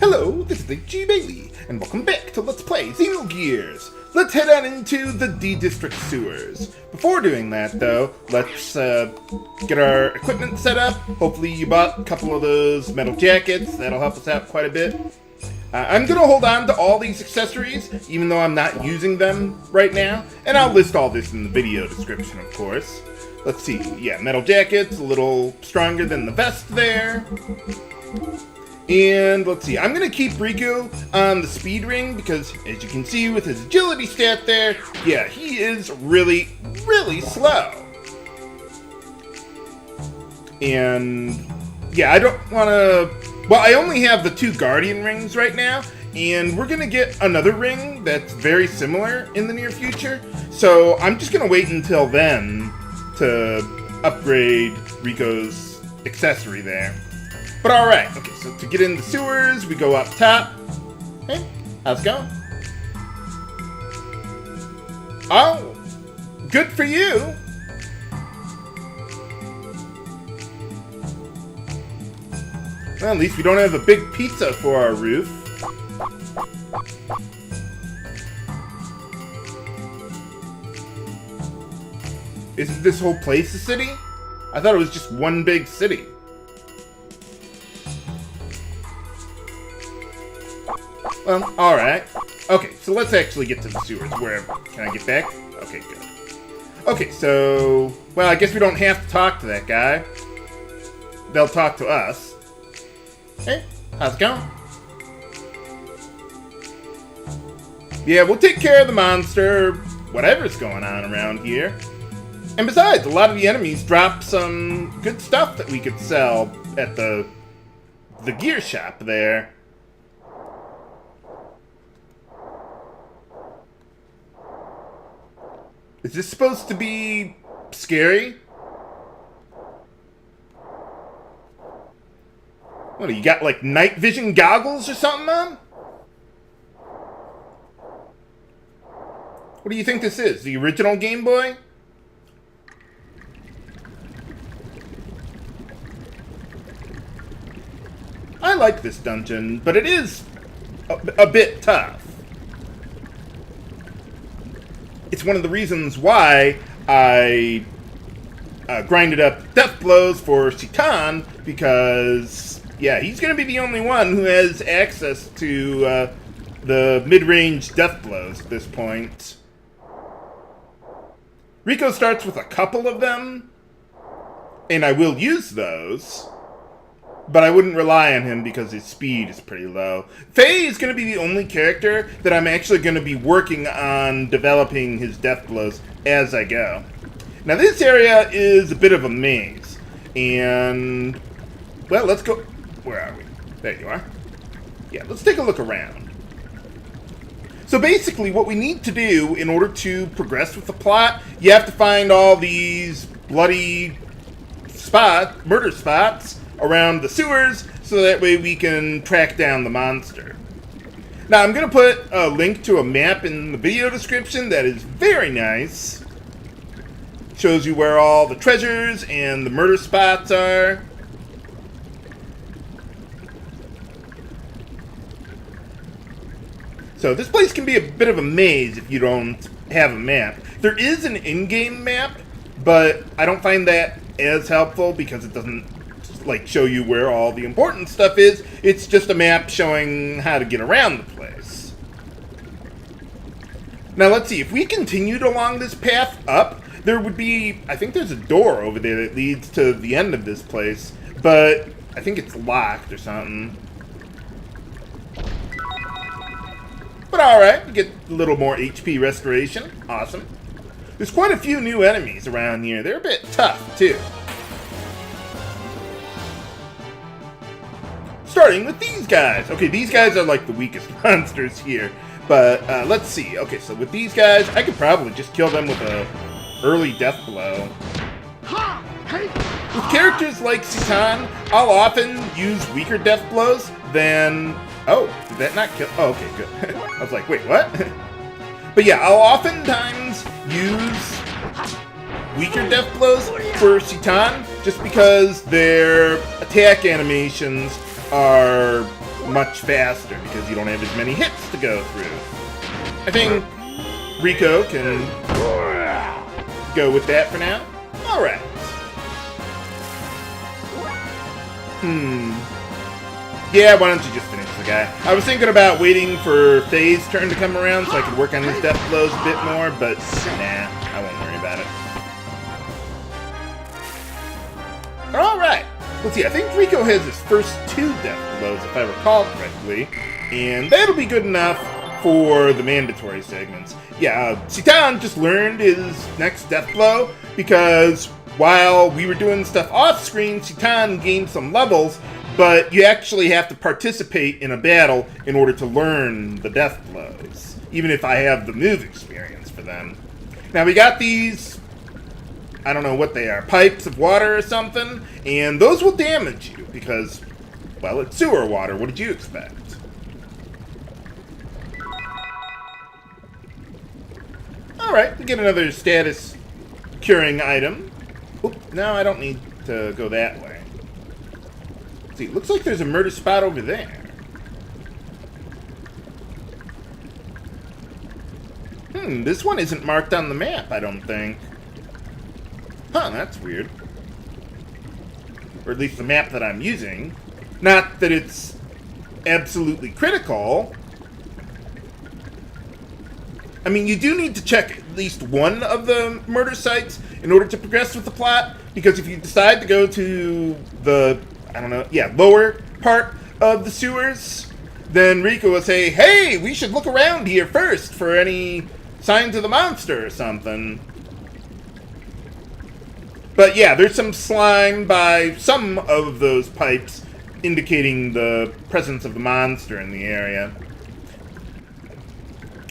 Hello, this is G Bailey, and welcome back to Let's Play Xenogears. Let's head on into the D-District sewers. Before doing that, though, let's get our equipment set up. Hopefully you bought a couple of those metal jackets. That'll help us out quite a bit. I'm going to hold on to all these accessories, even though I'm not using them right now. And I'll list all this in the video description, of course. Let's see. Yeah, metal jackets, a little stronger than the vest there. And let's see, I'm going to keep Rico on the speed ring because, as you can see with his agility stat there, yeah, he is really, really slow. And, yeah, I don't want to... Well, I only have the 2 Guardian rings right now, and we're going to get another ring that's very similar in the near future. So I'm just going to wait until then to upgrade Rico's accessory there. But alright, okay, so to get in the sewers, we go up top. Hey, how's it going? Oh, good for you! Well, at least we don't have a big pizza for our roof. Isn't this whole place a city? I thought it was just one big city. Well, alright. Okay, so let's actually get to the sewers. Wherever. Can I get back? Okay, good. Okay, so... Well, I guess we don't have to talk to that guy. They'll talk to us. Hey, how's it going? Yeah, we'll take care of the monster, whatever's going on around here. And besides, a lot of the enemies drop some good stuff that we could sell at the gear shop there. Is this supposed to be scary? What, do you got like night vision goggles or something on? What do you think this is? The original Game Boy? I like this dungeon, but it is a bit tough. It's one of the reasons why I grinded up death blows for Citan, because, yeah, he's going to be the only one who has access to the mid-range death blows at this point. Rico starts with a couple of them, and I will use those, but I wouldn't rely on him because his speed is pretty low. Faye is going to be the only character that I'm actually going to be working on developing his death blows as I go. Now this area is a bit of a maze, and, well, let's go... Where are we? There you are. Yeah, let's take a look around. So basically what we need to do in order to progress with the plot, you have to find all these bloody murder spots around the sewers, so that way we can track down the monster. Now, I'm going to put a link to a map in the video description that is very nice. Shows you where all the treasures and the murder spots are. So this place can be a bit of a maze if you don't have a map. There is an in-game map, but I don't find that as helpful because it doesn't like show you where all the important stuff is. It's just a map showing how to get around the place. Now let's see, if we continued along this path up, there would be, I think there's a door over there that leads to the end of this place, but I think it's locked or something. But alright, we get a little more HP restoration. Awesome. There's quite a few new enemies around here. They're a bit tough too. Starting with these guys. Okay, these guys are like the weakest monsters here. But let's see. Okay, so with these guys, I could probably just kill them with a early death blow. With characters like Citan, I'll often use weaker death blows than... Oh, did that not kill... Oh, okay, good. I was like, wait, what? But yeah, I'll oftentimes use weaker death blows for Citan just because their attack animations are much faster because you don't have as many hits to go through. I think Rico can go with that for now. Alright. Yeah, why don't you just finish the guy? I was thinking about waiting for Faye's turn to come around so I could work on his death blows a bit more, but nah, I won't worry about it. Alright. Let's see, I think Rico has his first 2 death blows, if I recall correctly, and that'll be good enough for the mandatory segments. Yeah, Citan just learned his next death blow because while we were doing stuff off-screen, Citan gained some levels, but you actually have to participate in a battle in order to learn the death blows, even if I have the move experience for them. Now, we got these, I don't know what they are, pipes of water or something, and those will damage you because, well, it's sewer water. What did you expect? Alright, we get another status curing item. Oop, no, I don't need to go that way. Let's see, looks like there's a murder spot over there. This one isn't marked on the map, I don't think. Huh, that's weird. Or at least the map that I'm using. Not that it's absolutely critical. I mean, you do need to check at least one of the murder sites in order to progress with the plot, because if you decide to go to the, I don't know, yeah, lower part of the sewers, then Rico will say, hey, we should look around here first for any signs of the monster or something. But yeah, there's some slime by some of those pipes indicating the presence of the monster in the area.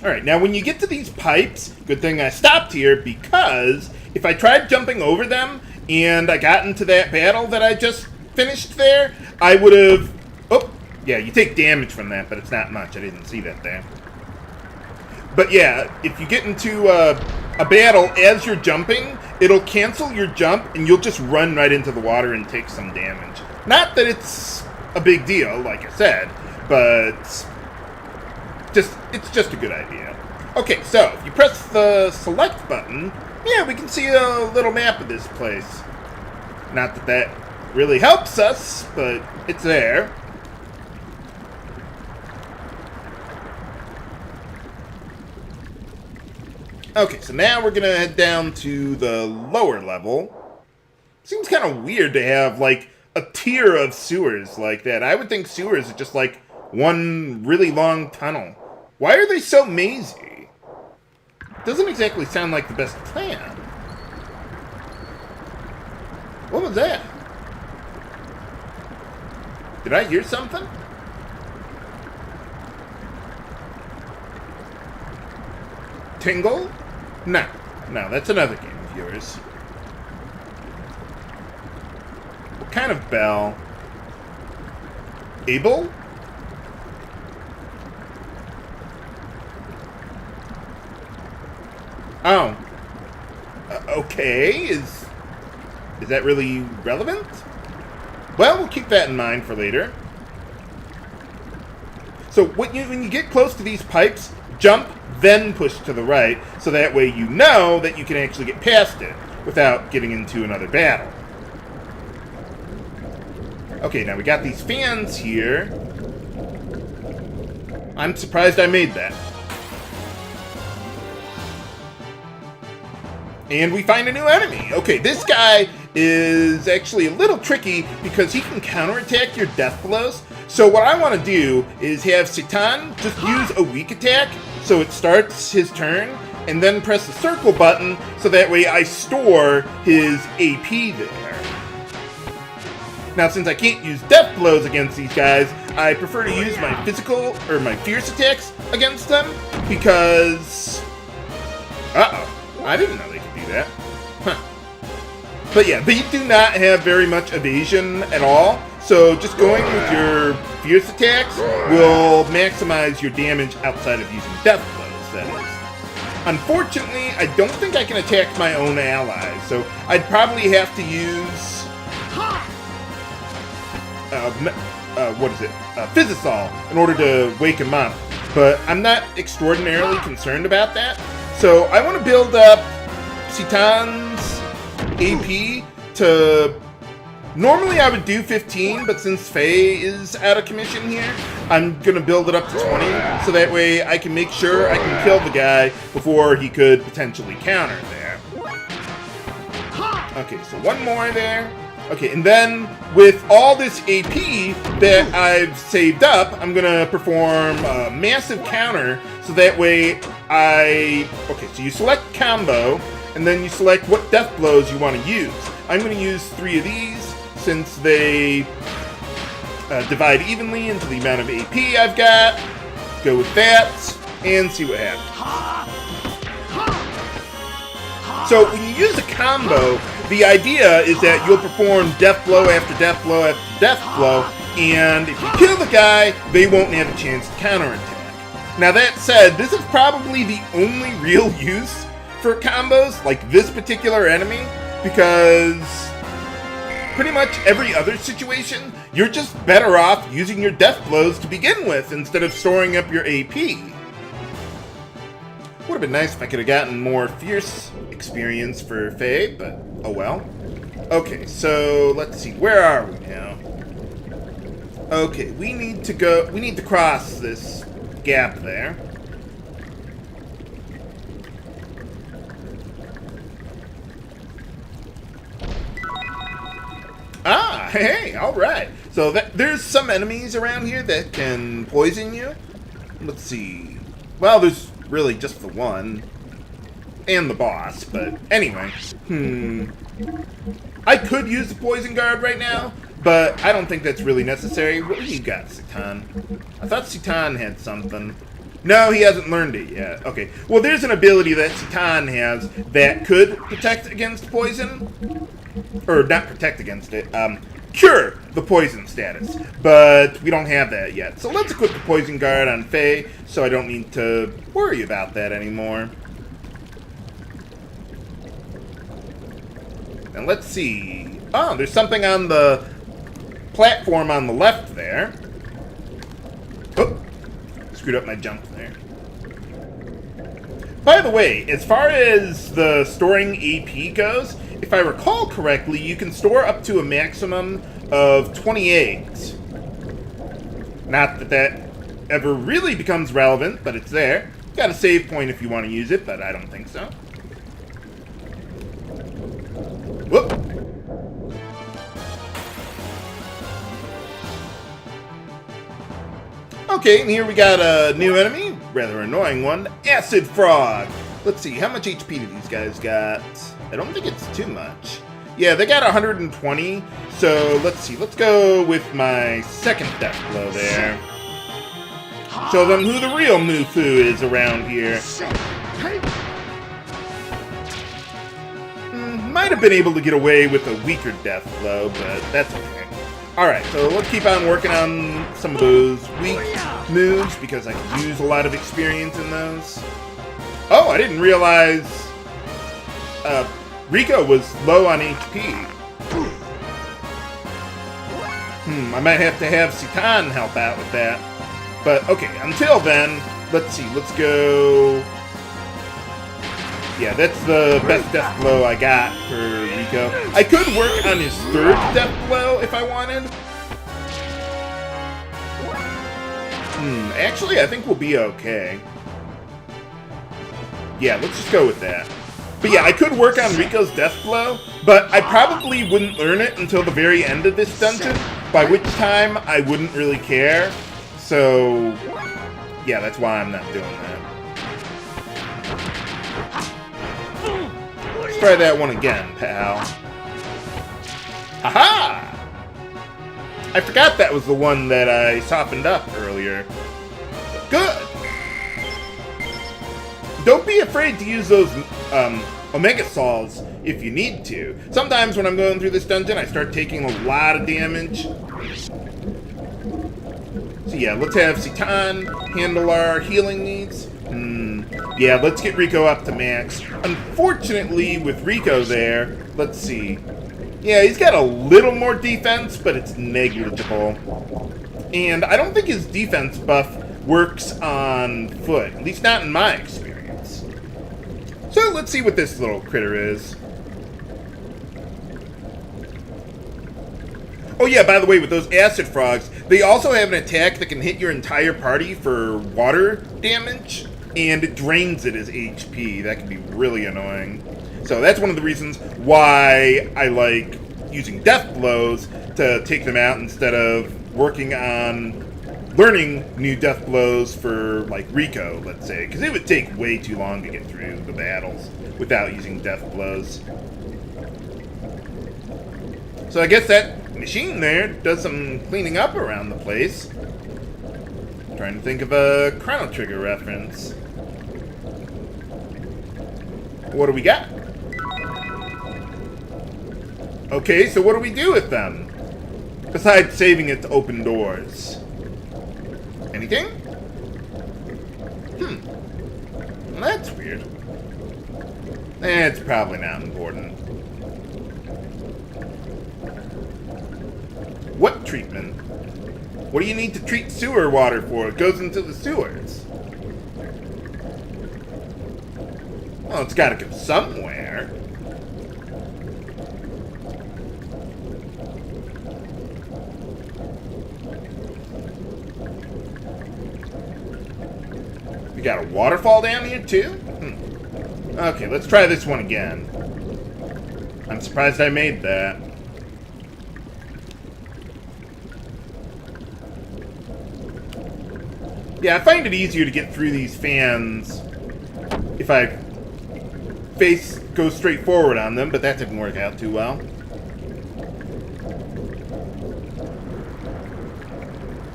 Alright, now when you get to these pipes, good thing I stopped here, because if I tried jumping over them and I got into that battle that I just finished there, I would have... Oh, yeah, you take damage from that, but it's not much. I didn't see that there. But yeah, if you get into a battle as you're jumping, it'll cancel your jump and you'll just run right into the water and take some damage. Not that it's a big deal, like I said, but... it's just a good idea. Okay, so if you press the select button, yeah, we can see a little map of this place. Not that that really helps us, but it's there. Okay, so now we're gonna head down to the lower level. Seems kind of weird to have, like, a tier of sewers like that. I would think sewers are just, like, one really long tunnel. Why are they so mazy? Doesn't exactly sound like the best plan. What was that? Did I hear something? Tingle? No, that's another game of yours. What kind of bell? Abel? Oh. Okay, is that really relevant? Well, we'll keep that in mind for later. So when you get close to these pipes, jump, then push to the right, so that way you know that you can actually get past it without getting into another battle. Okay, now we got these fans here. I'm surprised I made that. And we find a new enemy. Okay, this guy is actually a little tricky because he can counterattack your death blows. So what I want to do is have Citan just use a weak attack so it starts his turn, and then press the circle button so that way I store his AP there. Now, since I can't use death blows against these guys, I prefer to use my physical, or my fierce attacks against them, because... Uh-oh. I didn't know they could do that. Huh. But yeah, they do not have very much evasion at all, so just going with your fierce attacks will maximize your damage outside of using death blows, that is. Unfortunately, I don't think I can attack my own allies, so I'd probably have to use... Physisol in order to wake him up. But I'm not extraordinarily concerned about that. So I want to build up Citan's AP to... Normally I would do 15, but since Faye is out of commission here, I'm going to build it up to 20, so that way I can make sure I can kill the guy before he could potentially counter there. Okay, so one more there. Okay, and then with all this AP that I've saved up, I'm going to perform a massive counter, so that way Okay, so you select combo, and then you select what death blows you want to use. I'm going to use 3 of these, since they divide evenly into the amount of AP I've got. Go with that, and see what happens. So when you use a combo, the idea is that you'll perform death blow after death blow after death blow, and if you kill the guy, they won't have a chance to counterattack. Now that said, this is probably the only real use for combos, like this particular enemy, because pretty much every other situation, you're just better off using your death blows to begin with instead of storing up your AP. Would have been nice if I could have gotten more fierce experience for Faye, but oh well. Okay, so let's see, where are we now? Okay, we need to cross this gap there. Ah, hey, alright. So there's some enemies around here that can poison you. Let's see. Well, there's really just the one. And the boss, but anyway. I could use the poison guard right now, but I don't think that's really necessary. What do you got, Citan? I thought Citan had something. No, he hasn't learned it yet. Okay. Well, there's an ability that Citan has that could protect against poison. Or not protect against it, cure the poison status. But we don't have that yet. So let's equip the poison guard on Faye, so I don't need to worry about that anymore. And let's see. Oh, there's something on the platform on the left there. Oh, screwed up my jump there. By the way, as far as the storing AP goes, if I recall correctly, you can store up to a maximum of 28. Not that that ever really becomes relevant, but it's there. Got a save point if you want to use it, but I don't think so. Whoop! Okay, and here we got a new enemy, rather annoying one, Acid Frog. Let's see, how much HP do these guys got? I don't think it's too much. Yeah, they got 120, so let's see, let's go with my second death blow there. Show them who the real Mufu is around here. Might have been able to get away with a weaker death blow, but that's okay. Alright, so let's keep on working on some of those weak moves, because I could use a lot of experience in those. Oh, I didn't realize Rico was low on HP. I might have to have Citan help out with that. But, okay, until then, let's see, let's go... Yeah, that's the best death blow I got for Rico. I could work on his third death blow if I wanted. Actually, I think we'll be okay. Yeah, let's just go with that. But yeah, I could work on Rico's death blow, but I probably wouldn't learn it until the very end of this dungeon, by which time I wouldn't really care. So, yeah, that's why I'm not doing that. Let's try that one again, pal. Haha! I forgot that was the one that I softened up earlier. Good! Don't be afraid to use those Omega Sols if you need to. Sometimes when I'm going through this dungeon, I start taking a lot of damage. So yeah, let's have Citan handle our healing needs. Yeah, let's get Rico up to max. Unfortunately, with Rico there, let's see. Yeah, he's got a little more defense, but it's negligible. And I don't think his defense buff works on foot, at least not in my experience. So let's see what this little critter is. Oh yeah, by the way, with those acid frogs, they also have an attack that can hit your entire party for water damage, and it drains it as HP. That can be really annoying. So that's one of the reasons why I like using death blows to take them out instead of working on learning new death blows for, like, Rico, let's say, because it would take way too long to get through the battles without using death blows. So I guess that machine there does some cleaning up around the place. Trying to think of a Chrono Trigger reference. What do we got? Okay, so what do we do with them? Besides saving it to open doors. Anything? Well, that's weird. It's probably not important. What treatment? What do you need to treat sewer water for? It goes into the sewers. Well, it's gotta go somewhere. We got a waterfall down here, too? Okay, let's try this one again. I'm surprised I made that. Yeah, I find it easier to get through these fans if I go straight forward on them, but that didn't work out too well.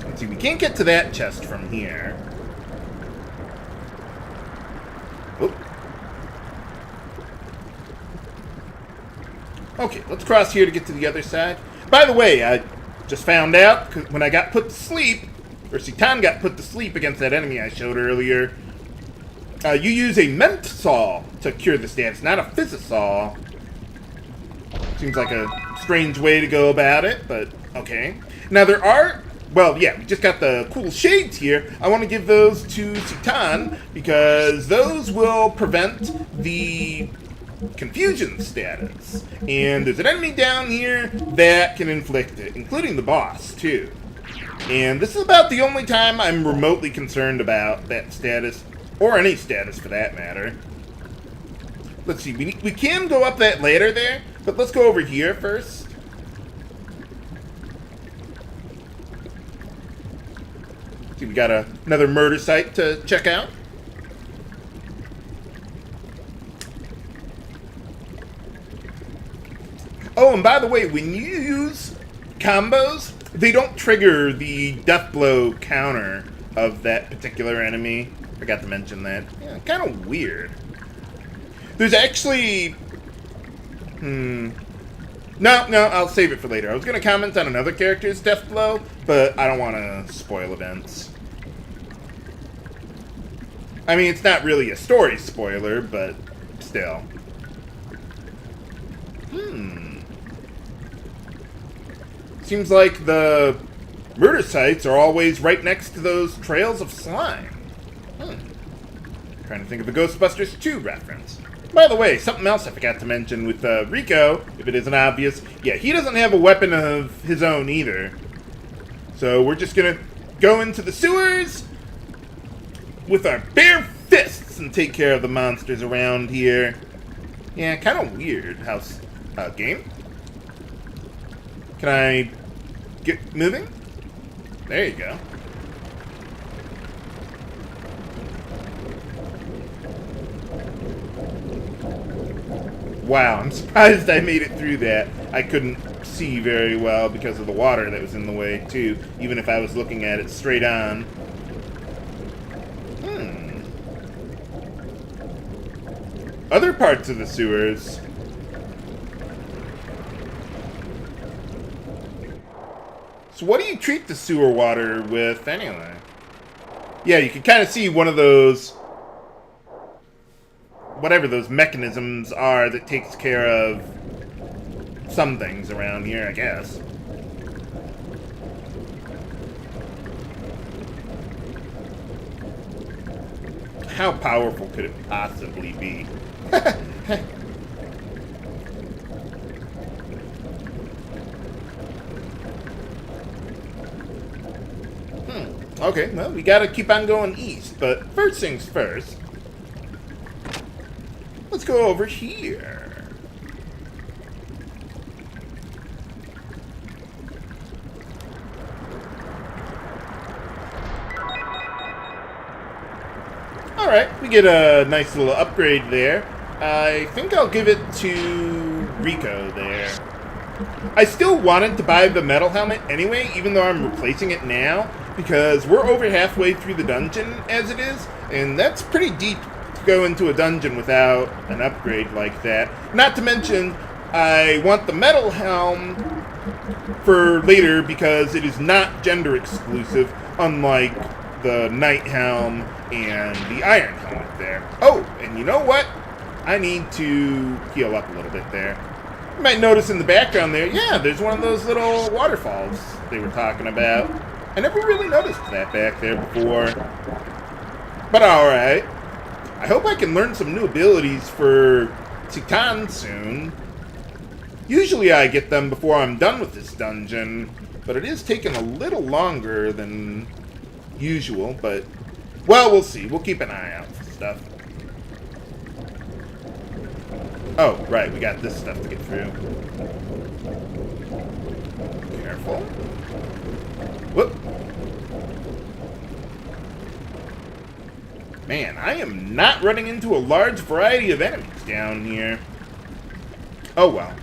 Let's see, we can't get to that chest from here. Oop. Okay, let's cross here to get to the other side. By the way, I just found out, 'cause when I got put to sleep, or Citan got put to sleep against that enemy I showed earlier, you use a ment saw to cure the status, not a physisaw. Seems like a strange way to go about it, but okay. Now there are, well, yeah, we just got the cool shades here. I want to give those to Citan because those will prevent the confusion status. And there's an enemy down here that can inflict it, including the boss, too. And this is about the only time I'm remotely concerned about that status, or any status for that matter. Let's see, we can go up that ladder there, but let's go over here first. See, we got another murder site to check out. Oh, and by the way, when you use combos, they don't trigger the death blow counter of that particular enemy. Forgot to mention that. Yeah, kind of weird. There's actually... No, I'll save it for later. I was going to comment on another character's death blow, but I don't want to spoil events. I mean, it's not really a story spoiler, but still. Seems like the murder sites are always right next to those trails of slime. Trying to think of a Ghostbusters 2 reference. By the way, something else I forgot to mention with Rico, if it isn't obvious. Yeah, he doesn't have a weapon of his own either. So we're just gonna go into the sewers with our bare fists and take care of the monsters around here. Yeah, kind of weird how... game? Can I get moving? There you go. Wow, I'm surprised I made it through that. I couldn't see very well because of the water that was in the way, too, even if I was looking at it straight on. Other parts of the sewers. So what do you treat the sewer water with, anyway? Yeah, you can kind of see one of those... whatever those mechanisms are that takes care of some things around here, I guess. How powerful could it possibly be? Okay, well, we gotta keep on going east, but first things first. Let's go over here. Alright, we get a nice little upgrade there. I think I'll give it to Rico there. I still wanted to buy the metal helmet anyway, even though I'm replacing it now, because we're over halfway through the dungeon as it is, and that's pretty deep to go into a dungeon without an upgrade like that. Not to mention, I want the metal helm for later because it is not gender exclusive, unlike the Knight helm and the Iron helmet there. Oh, and you know what? I need to heal up a little bit there. You might notice in the background there, yeah, there's one of those little waterfalls they were talking about. I never really noticed that back there before. But alright. I hope I can learn some new abilities for Citan soon. Usually I get them before I'm done with this dungeon, but it is taking a little longer than usual, but, well, we'll see. We'll keep an eye out for stuff. Oh, right, we got this stuff to get through. Careful. Whoop. Man, I am not running into a large variety of enemies down here. Oh, well.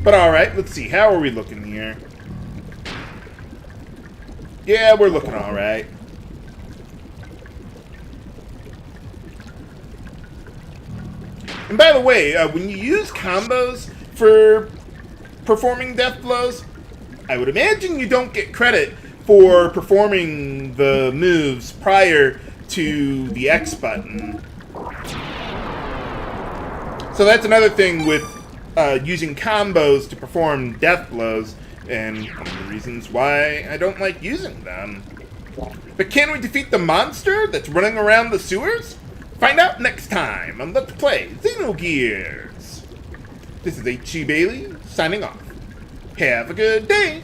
But alright, let's see. How are we looking here? Yeah, we're looking alright. And by the way, when you use combos for performing death blows, I would imagine you don't get credit for performing the moves prior to the X button. So that's another thing with using combos to perform death blows, and one of the reasons why I don't like using them. But can we defeat the monster that's running around the sewers? Find out next time on Let's Play Xenogears. This is H.C. Bailey, signing off. Have a good day!